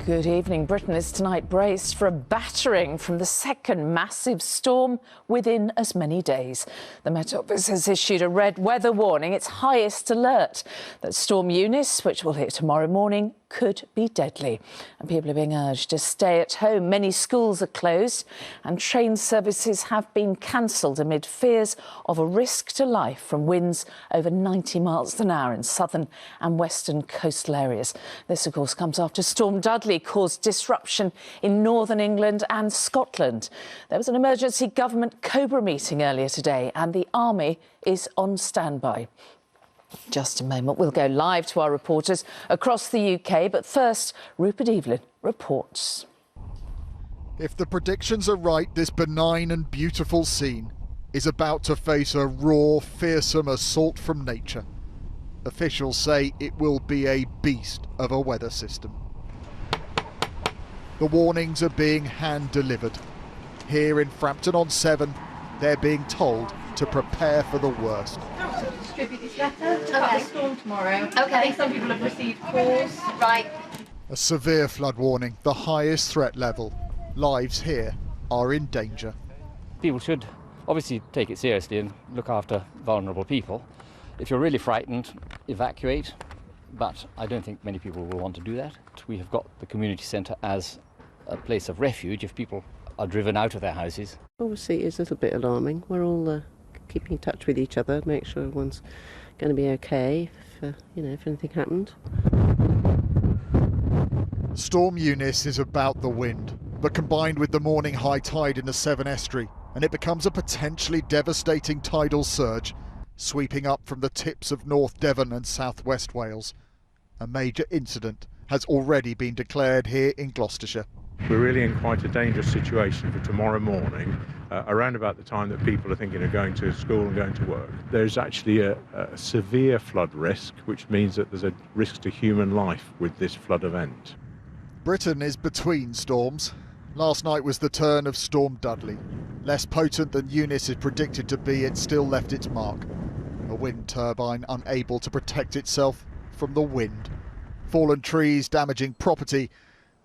Good evening. Britain is tonight braced for a battering from the second massive storm within as many days. The Met Office has issued a red weather warning, its highest alert, that Storm Eunice, which will hit tomorrow morning, could be deadly. And people are being urged to stay at home. Many schools are closed and train services have been cancelled amid fears of a risk to life from winds over 90 miles an hour in southern and western coastal areas. This, of course, comes after Storm Dudley caused disruption in northern England and Scotland. There was an emergency government COBRA meeting earlier today and the Army is on standby. Just a moment, we'll go live to our reporters across the UK, but first, Rupert Evelyn reports. If the predictions are right, this benign and beautiful scene is about to face a raw, fearsome assault from nature. Officials say it will be a beast of a weather system. The warnings are being hand-delivered. Here in Frampton-on-Severn, they're being told to prepare for the worst. Distribute this letter about the storm tomorrow. Okay. I think some people have received calls. Right. A severe flood warning, the highest threat level. Lives here are in danger. People should obviously take it seriously and look after vulnerable people. If you're really frightened, evacuate, but I don't think many people will want to do that. We have got the community centre as a place of refuge if people are driven out of their houses. Obviously it's a little bit alarming. We're all keeping in touch with each other, make sure everyone's going to be okay if anything happened. Storm Eunice is about the wind, but combined with the morning high tide in the Severn estuary, and it becomes a potentially devastating tidal surge, sweeping up from the tips of North Devon and South West Wales. A major incident has already been declared here in Gloucestershire. We're really in quite a dangerous situation for tomorrow morning, around about the time that people are thinking of going to school and going to work. There's actually a severe flood risk, which means that there's a risk to human life with this flood event. Britain is between storms. Last night was the turn of Storm Dudley. Less potent than Eunice is predicted to be, it still left its mark. A wind turbine unable to protect itself from the wind. Fallen trees damaging property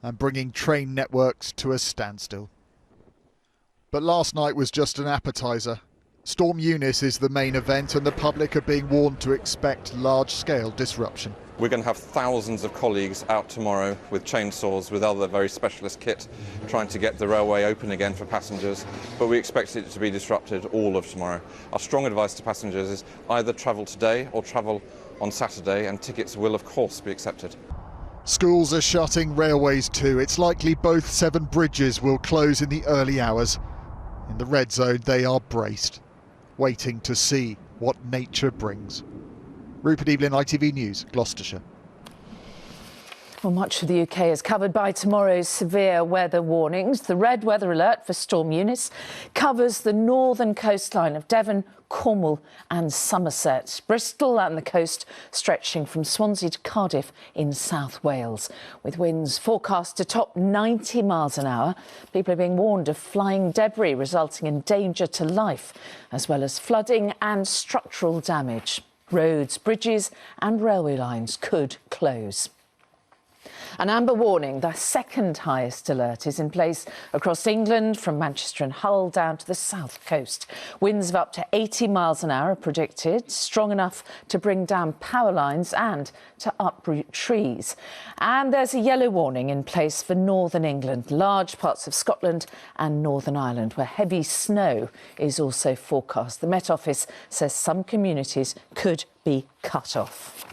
and bringing train networks to a standstill. But last night was just an appetizer. Storm Eunice is the main event and the public are being warned to expect large-scale disruption. We're going to have thousands of colleagues out tomorrow with chainsaws, with other very specialist kit, trying to get the railway open again for passengers, but we expect it to be disrupted all of tomorrow. Our strong advice to passengers is either travel today or travel on Saturday, and tickets will of course be accepted. Schools are shutting, railways too. It's likely both Severn bridges will close in the early hours. In the red zone, they are braced, waiting to see what nature brings. Rupert Evelyn, ITV News, Gloucestershire. Well, much of the UK is covered by tomorrow's severe weather warnings. The red weather alert for Storm Eunice covers the northern coastline of Devon, Cornwall and Somerset, Bristol and the coast stretching from Swansea to Cardiff in South Wales. With winds forecast to top 90 miles an hour, people are being warned of flying debris resulting in danger to life, as well as flooding and structural damage. Roads, bridges and railway lines could close. An amber warning, the second highest alert, is in place across England from Manchester and Hull down to the south coast. Winds of up to 80 miles an hour are predicted, strong enough to bring down power lines and to uproot trees. And there's a yellow warning in place for northern England, large parts of Scotland and Northern Ireland, where heavy snow is also forecast. The Met Office says some communities could be cut off.